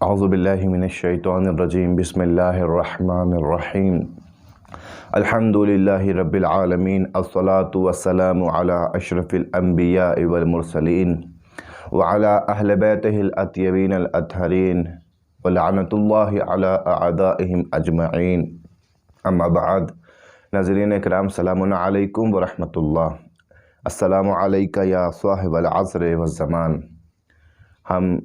اعوذ باللہ من الشیطان الرجیم بسم اللہ الرحمن الرحیم الحمد للہ رب العالمین الصلاة والسلام علی اشرف الانبیاء والمرسلین وعلی اہل بیتہ الاطیبین الاطہرین ولعنۃ اللہ علی اعدائہم اجمعین اما بعد۔ ناظرین اکرام، سلام علیکم ورحمۃ اللہ۔ السلام علیکہ یا صاحب العصر والزمان۔ ہم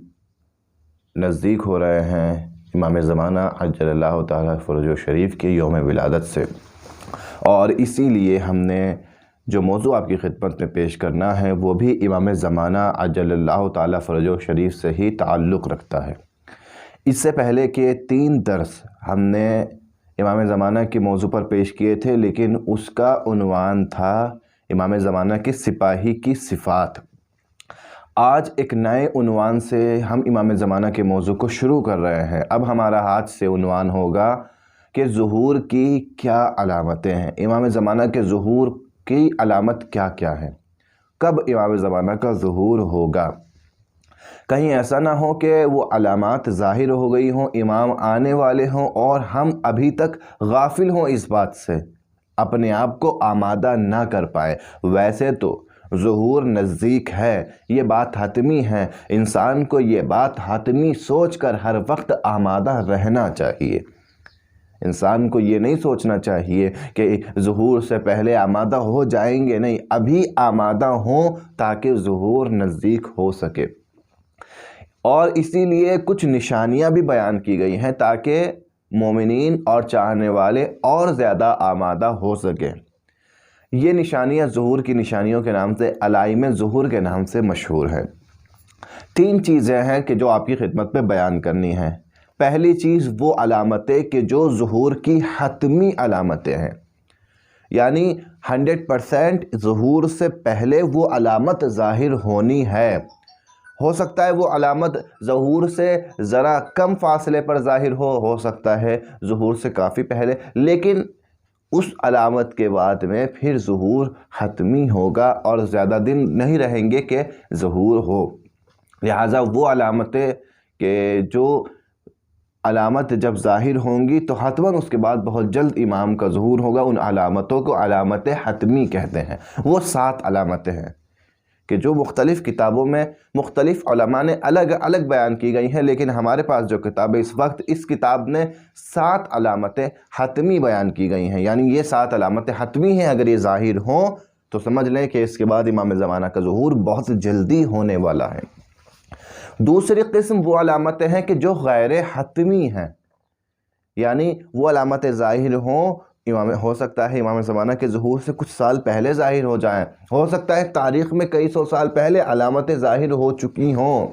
نزدیک ہو رہے ہیں امام زمانہ عجل اللہ تعالیٰ فرجہ شریف کے یوم ولادت سے، اور اسی لیے ہم نے جو موضوع آپ کی خدمت میں پیش کرنا ہے وہ بھی امام زمانہ عجل اللہ تعالیٰ فرجہ شریف سے ہی تعلق رکھتا ہے۔ اس سے پہلے کے 3 درس ہم نے امام زمانہ کے موضوع پر پیش کیے تھے، لیکن اس کا عنوان تھا امام زمانہ کے سپاہی کی صفات۔ آج ایک نئے عنوان سے ہم امام زمانہ کے موضوع کو شروع کر رہے ہیں۔ اب ہمارا ہاتھ سے عنوان ہوگا کہ ظہور کی کیا علامتیں ہیں، امام زمانہ کے ظہور کی علامت کیا کیا ہے، کب امام زمانہ کا ظہور ہوگا۔ کہیں ایسا نہ ہو کہ وہ علامات ظاہر ہو گئی ہوں، امام آنے والے ہوں اور ہم ابھی تک غافل ہوں اس بات سے، اپنے آپ کو آمادہ نہ کر پائے۔ ویسے تو ظہور نزدیک ہے، یہ بات حتمی ہے، انسان کو یہ بات حتمی سوچ کر ہر وقت آمادہ رہنا چاہیے۔ انسان کو یہ نہیں سوچنا چاہیے کہ ظہور سے پہلے آمادہ ہو جائیں گے، نہیں، ابھی آمادہ ہوں تاکہ ظہور نزدیک ہو سکے۔ اور اسی لیے کچھ نشانیاں بھی بیان کی گئی ہیں تاکہ مومنین اور چاہنے والے اور زیادہ آمادہ ہو سکیں۔ یہ نشانیاں ظہور کی نشانیوں کے نام سے، علائم ظہور کے نام سے مشہور ہیں۔ 3 چیزیں ہیں کہ جو آپ کی خدمت میں بیان کرنی ہیں۔ پہلی چیز وہ علامتیں کہ جو ظہور کی حتمی علامتیں ہیں، یعنی 100% ظہور سے پہلے وہ علامت ظاہر ہونی ہے۔ ہو سکتا ہے وہ علامت ظہور سے ذرا کم فاصلے پر ظاہر ہو سکتا ہے ظہور سے کافی پہلے، لیکن اس علامت کے بعد میں پھر ظہور حتمی ہوگا اور زیادہ دن نہیں رہیں گے کہ ظہور ہو۔ لہٰذا وہ علامتیں کہ جو علامت جب ظاہر ہوں گی تو حتماً اس کے بعد بہت جلد امام کا ظہور ہوگا، ان علامتوں کو علامت حتمی کہتے ہیں۔ وہ 7 علامتیں ہیں کہ جو مختلف کتابوں میں مختلف علماء نے الگ الگ بیان کی گئی ہیں، لیکن ہمارے پاس جو کتاب ہے اس وقت، اس کتاب نے 7 علامتیں حتمی بیان کی گئی ہیں، یعنی یہ 7 علامتیں حتمی ہیں۔ اگر یہ ظاہر ہوں تو سمجھ لیں کہ اس کے بعد امام زمانہ کا ظہور بہت جلدی ہونے والا ہے۔ دوسری قسم وہ علامتیں ہیں کہ جو غیر حتمی ہیں، یعنی وہ علامتیں ظاہر ہوں، ہو سکتا ہے امام زمانہ کے ظہور سے کچھ سال پہلے ظاہر ہو جائیں، ہو سکتا ہے تاریخ میں کئی 100 سال پہلے علامتیں ظاہر ہو چکی ہوں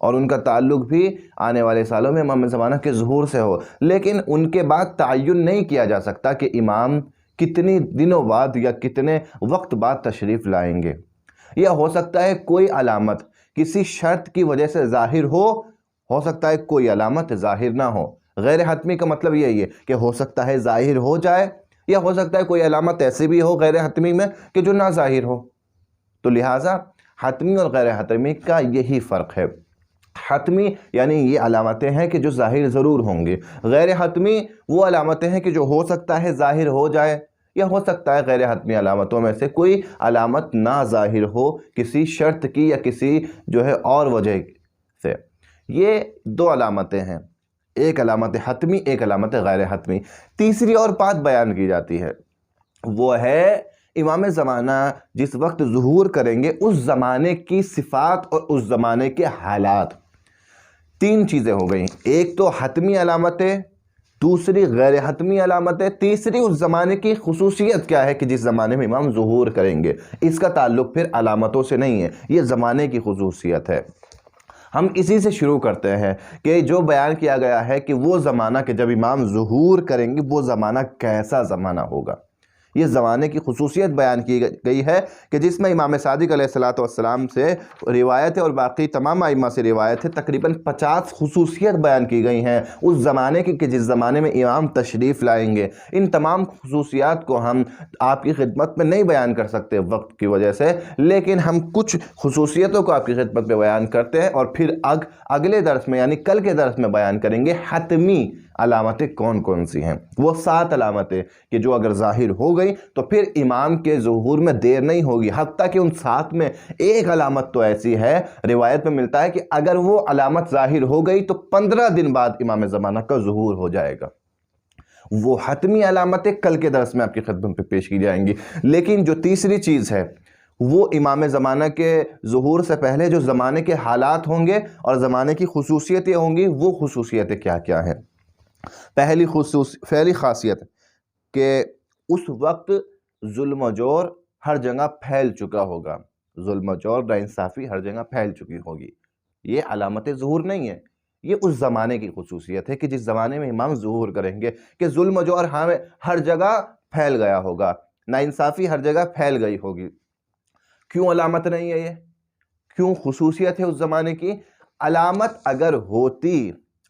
اور ان کا تعلق بھی آنے والے سالوں میں امام زمانہ کے ظہور سے ہو، لیکن ان کے بعد تعین نہیں کیا جا سکتا کہ امام کتنی دنوں بعد یا کتنے وقت بعد تشریف لائیں گے۔ یا ہو سکتا ہے کوئی علامت کسی شرط کی وجہ سے ظاہر ہو سکتا ہے کوئی علامت ظاہر نہ ہو۔ غیر حتمی کا مطلب یہی ہے کہ ہو سکتا ہے ظاہر ہو جائے، یا ہو سکتا ہے کوئی علامت ایسی بھی ہو غیر حتمی میں کہ جو نہ ظاہر ہو۔ تو لہٰذا حتمی اور غیر حتمی کا یہی فرق ہے۔ حتمی یعنی یہ علامتیں ہیں کہ جو ظاہر ضرور ہوں گے، غیر حتمی وہ علامتیں ہیں کہ جو ہو سکتا ہے ظاہر ہو جائے، یا ہو سکتا ہے غیر حتمی علامتوں میں سے کوئی علامت نہ ظاہر ہو کسی شرط کی یا کسی اور وجہ سے۔ یہ 2 علامتیں ہیں، ایک علامت حتمی، ایک علامت غیر حتمی۔ تیسری اور بات بیان کی جاتی ہے، وہ ہے امام زمانہ جس وقت ظہور کریں گے اس زمانے کی صفات اور اس زمانے کے حالات۔ 3 چیزیں ہو گئیں، ایک تو حتمی علامتیں، دوسری غیر حتمی علامتیں، تیسری اس زمانے کی خصوصیت کیا ہے کہ جس زمانے میں امام ظہور کریں گے۔ اس کا تعلق پھر علامتوں سے نہیں ہے، یہ زمانے کی خصوصیت ہے۔ ہم اسی سے شروع کرتے ہیں کہ جو بیان کیا گیا ہے کہ وہ زمانہ کہ جب امام ظہور کریں گے وہ زمانہ کیسا زمانہ ہوگا، یہ زمانے کی خصوصیت بیان کی گئی ہے کہ جس میں امام صادق علیہ الصلوۃ والسلام سے روایت ہے اور باقی تمام ائمہ سے روایت ہے، تقریباً 50 خصوصیت بیان کی گئی ہیں اس زمانے کی کہ جس زمانے میں امام تشریف لائیں گے۔ ان تمام خصوصیات کو ہم آپ کی خدمت میں نہیں بیان کر سکتے وقت کی وجہ سے، لیکن ہم کچھ خصوصیتوں کو آپ کی خدمت میں بیان کرتے ہیں، اور پھر اگلے درس میں یعنی کل کے درس میں بیان کریں گے حتمی علامتیں کون کون سی ہیں۔ وہ 7 علامتیں کہ جو اگر ظاہر ہو گئی تو پھر امام کے ظہور میں دیر نہیں ہوگی، حتیٰ کہ ان 7 میں ایک علامت تو ایسی ہے، روایت میں ملتا ہے کہ اگر وہ علامت ظاہر ہو گئی تو 15 دن بعد امام زمانہ کا ظہور ہو جائے گا۔ وہ حتمی علامتیں کل کے درس میں آپ کی خدمت پہ پیش کی جائیں گی۔ لیکن جو تیسری چیز ہے وہ امام زمانہ کے ظہور سے پہلے جو زمانے کے حالات ہوں گے اور زمانے کی خصوصیتیں ہوں گی، وہ خصوصیتیں کیا کیا ہیں۔ پہلی خاصیت کہ اس وقت ظلم و جور ہر جگہ پھیل چکا ہوگا، ظلم و جور ناانصافی ہر جگہ پھیل چکی ہوگی۔ یہ علامت ظہور نہیں ہے، یہ اس زمانے کی خصوصیت ہے کہ جس زمانے میں امام ظہور کریں گے کہ ظلم و جور ہر جگہ پھیل گیا ہوگا، ناانصافی ہر جگہ پھیل گئی ہوگی۔ کیوں علامت نہیں ہے؟ یہ کیوں خصوصیت ہے اس زمانے کی؟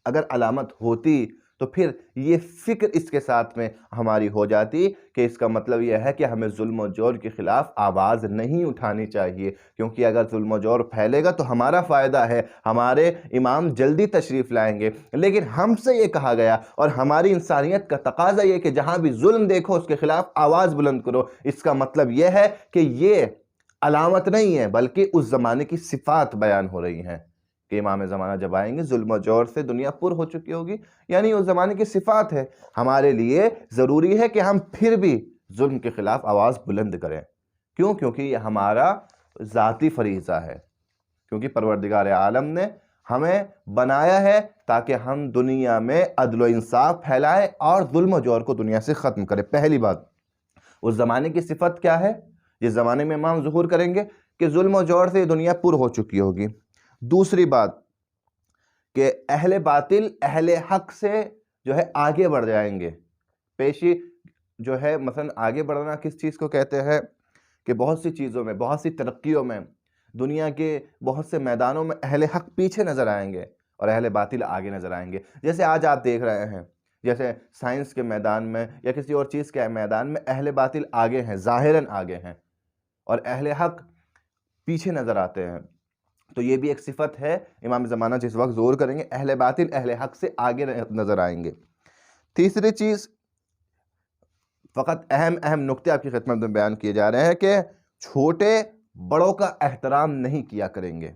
اگر علامت ہوتی تو پھر یہ فکر اس کے ساتھ میں ہماری ہو جاتی کہ اس کا مطلب یہ ہے کہ ہمیں ظلم و جور کے خلاف آواز نہیں اٹھانی چاہیے، کیونکہ اگر ظلم و جور پھیلے گا تو ہمارا فائدہ ہے، ہمارے امام جلدی تشریف لائیں گے۔ لیکن ہم سے یہ کہا گیا اور ہماری انسانیت کا تقاضا یہ کہ جہاں بھی ظلم دیکھو اس کے خلاف آواز بلند کرو۔ اس کا مطلب یہ ہے کہ یہ علامت نہیں ہے بلکہ اس زمانے کی صفات بیان ہو رہی ہیں کہ امام زمانہ جب آئیں گے ظلم و جور سے دنیا پر ہو چکی ہوگی، یعنی اس زمانے کی صفات ہے۔ ہمارے لیے ضروری ہے کہ ہم پھر بھی ظلم کے خلاف آواز بلند کریں۔ کیوں؟ کیونکہ یہ ہمارا ذاتی فریضہ ہے، کیونکہ پروردگار عالم نے ہمیں بنایا ہے تاکہ ہم دنیا میں عدل و انصاف پھیلائیں اور ظلم و جور کو دنیا سے ختم کریں۔ پہلی بات، اس زمانے کی صفت کیا ہے جس زمانے میں امام ظہور کریں گے؟ کہ ظلم و جور سے دنیا پر ہو چکی ہوگی۔ دوسری بات کہ اہل باطل اہل حق سے جو ہے آگے بڑھ جائیں گے۔ پیشی جو ہے مثلا آگے بڑھنا کس چیز کو کہتے ہیں؟ کہ بہت سی چیزوں میں، بہت سی ترقیوں میں، دنیا کے بہت سے میدانوں میں اہل حق پیچھے نظر آئیں گے اور اہل باطل آگے نظر آئیں گے۔ جیسے آج آپ دیکھ رہے ہیں، جیسے سائنس کے میدان میں یا کسی اور چیز کے میدان میں اہل باطل آگے ہیں، ظاہراً آگے ہیں، اور اہل حق پیچھے نظر آتے ہیں۔ تو یہ بھی ایک صفت ہے، امام زمانہ جس وقت ظہور کریں گے اہل باطل اہل حق سے آگے نظر آئیں گے۔ تیسری چیز، فقط اہم نکتے آپ کی خدمت میں بیان کیے جا رہے ہیں کہ چھوٹے بڑوں کا احترام نہیں کیا کریں گے۔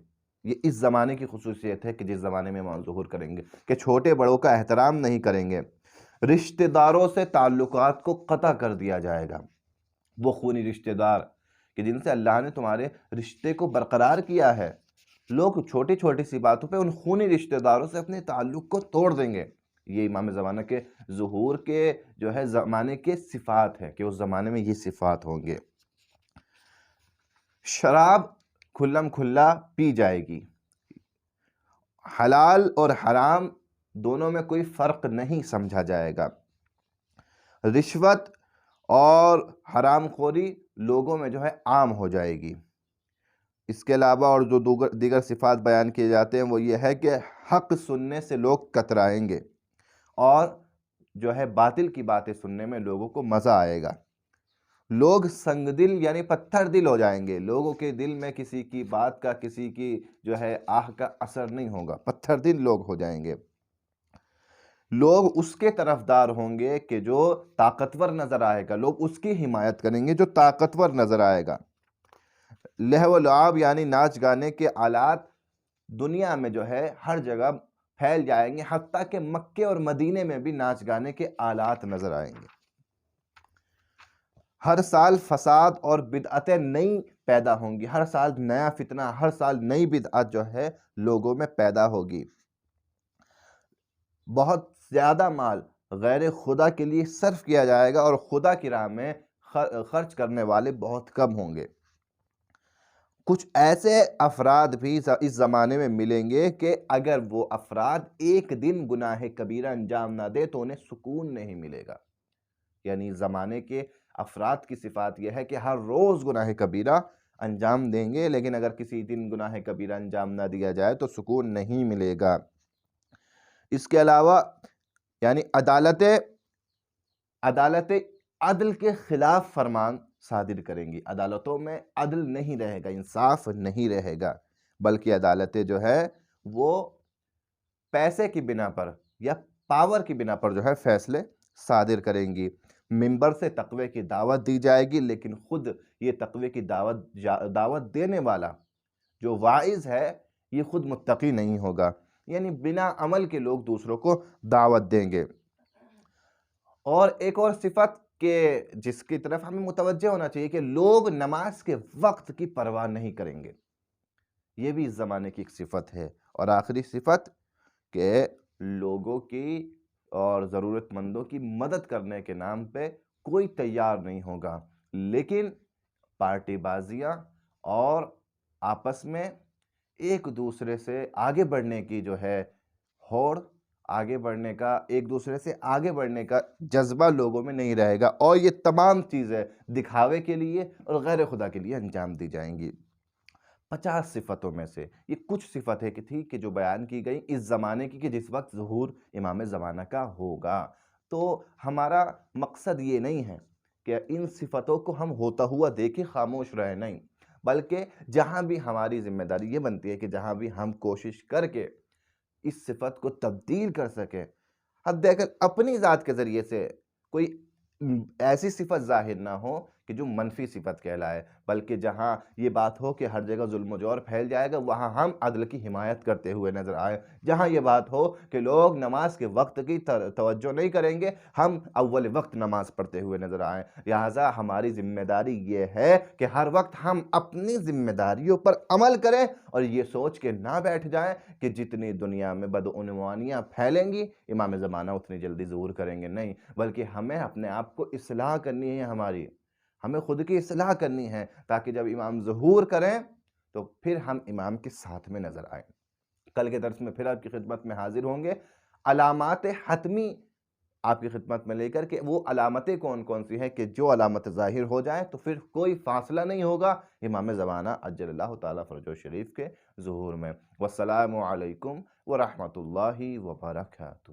یہ اس زمانے کی خصوصیت ہے کہ جس زمانے میں امام ظہور کریں گے کہ چھوٹے بڑوں کا احترام نہیں کریں گے۔ رشتہ داروں سے تعلقات کو قطع کر دیا جائے گا۔ وہ خونی رشتہ دار کہ جن سے اللہ نے تمہارے رشتے کو برقرار کیا ہے، لوگ چھوٹی چھوٹی سی باتوں پہ ان خونی رشتہ داروں سے اپنے تعلق کو توڑ دیں گے۔ یہ امام زمانہ کے ظہور کے جو ہے زمانے کے صفات ہیں کہ اس زمانے میں یہ صفات ہوں گے۔ شراب کھلم کھلا پی جائے گی، حلال اور حرام دونوں میں کوئی فرق نہیں سمجھا جائے گا۔ رشوت اور حرام خوری لوگوں میں جو ہے عام ہو جائے گی۔ اس کے علاوہ اور جو دیگر صفات بیان کیے جاتے ہیں وہ یہ ہے کہ حق سننے سے لوگ کترائیں گے اور جو ہے باطل کی باتیں سننے میں لوگوں کو مزہ آئے گا۔ لوگ سنگ دل یعنی پتھر دل ہو جائیں گے، لوگوں کے دل میں کسی کی بات کا، کسی کی جو ہے آہ کا اثر نہیں ہوگا، پتھر دل لوگ ہو جائیں گے۔ لوگ اس کے طرفدار ہوں گے کہ جو طاقتور نظر آئے گا، لوگ اس کی حمایت کریں گے جو طاقتور نظر آئے گا۔ لہو و لعب یعنی ناچ گانے کے آلات دنیا میں جو ہے ہر جگہ پھیل جائیں گے، حتیٰ کہ مکے اور مدینے میں بھی ناچ گانے کے آلات نظر آئیں گے۔ ہر سال فساد اور بدعتیں نئی پیدا ہوں گی، ہر سال نیا فتنہ، ہر سال نئی بدعت جو ہے لوگوں میں پیدا ہوگی۔ بہت زیادہ مال غیر خدا کے لیے صرف کیا جائے گا اور خدا کی راہ میں خرچ کرنے والے بہت کم ہوں گے۔ کچھ ایسے افراد بھی اس زمانے میں ملیں گے کہ اگر وہ افراد ایک دن گناہ کبیرہ انجام نہ دے تو انہیں سکون نہیں ملے گا۔ یعنی زمانے کے افراد کی صفات یہ ہے کہ ہر روز گناہ کبیرہ انجام دیں گے، لیکن اگر کسی دن گناہ کبیرہ انجام نہ دیا جائے تو سکون نہیں ملے گا۔ اس کے علاوہ یعنی عدالت عدل کے خلاف فرمان صادر کریں گی۔ عدالتوں میں عدل نہیں رہے گا، انصاف نہیں رہے گا، بلکہ عدالتیں جو ہے وہ پیسے کی بنا پر یا پاور کی بنا پر جو ہے فیصلے صادر کریں گی۔ ممبر سے تقوی کی دعوت دی جائے گی، لیکن خود یہ تقوی کی دعوت دینے والا جو واعظ ہے یہ خود متقی نہیں ہوگا، یعنی بنا عمل کے لوگ دوسروں کو دعوت دیں گے۔ اور ایک اور صفت کہ جس کی طرف ہمیں متوجہ ہونا چاہیے کہ لوگ نماز کے وقت کی پرواہ نہیں کریں گے، یہ بھی اس زمانے کی ایک صفت ہے۔ اور آخری صفت کہ لوگوں کی اور ضرورت مندوں کی مدد کرنے کے نام پہ کوئی تیار نہیں ہوگا، لیکن پارٹی بازیاں اور آپس میں ایک دوسرے سے آگے بڑھنے کی جو ہے ہوڑ، آگے بڑھنے کا، ایک دوسرے سے آگے بڑھنے کا جذبہ لوگوں میں نہیں رہے گا، اور یہ تمام چیزیں دکھاوے کے لیے اور غیر خدا کے لیے انجام دی جائیں گی۔ 50 صفتوں میں سے یہ کچھ صفتیں تھی کہ جو بیان کی گئی اس زمانے کی کہ جس وقت ظہور امام زمانہ کا ہوگا۔ تو ہمارا مقصد یہ نہیں ہے کہ ان صفتوں کو ہم ہوتا ہوا دیکھے خاموش رہے، نہیں، بلکہ جہاں بھی ہماری ذمہ داری یہ بنتی ہے کہ جہاں بھی ہم کوشش کر کے اس صفت کو تبدیل کر سکیں، اب دیکھیں اپنی ذات کے ذریعے سے کوئی ایسی صفت ظاہر نہ ہو کہ جو منفی صفت کہلائے، بلکہ جہاں یہ بات ہو کہ ہر جگہ ظلم و جور پھیل جائے گا وہاں ہم عدل کی حمایت کرتے ہوئے نظر آئے، جہاں یہ بات ہو کہ لوگ نماز کے وقت کی توجہ نہیں کریں گے ہم اول وقت نماز پڑھتے ہوئے نظر آئیں۔ لہٰذا ہماری ذمہ داری یہ ہے کہ ہر وقت ہم اپنی ذمہ داریوں پر عمل کریں اور یہ سوچ کے نہ بیٹھ جائیں کہ جتنی دنیا میں بدعنوانیاں پھیلیں گی امام زمانہ اتنی جلدی ظہور کریں گے، نہیں، بلکہ ہمیں اپنے آپ کو اصلاح کرنی ہے، ہمیں خود کی اصلاح کرنی ہے تاکہ جب امام ظہور کریں تو پھر ہم امام کے ساتھ میں نظر آئیں۔ کل کے درس میں پھر آپ کی خدمت میں حاضر ہوں گے، علامات حتمی آپ کی خدمت میں لے کر کے وہ علامتیں کون کون سی ہیں کہ جو علامت ظاہر ہو جائیں تو پھر کوئی فاصلہ نہیں ہوگا امام زمانہ عجل اللہ تعالیٰ فرجہ شریف کے ظہور میں۔ والسلام علیکم ورحمۃ اللہ وبرکاتہ۔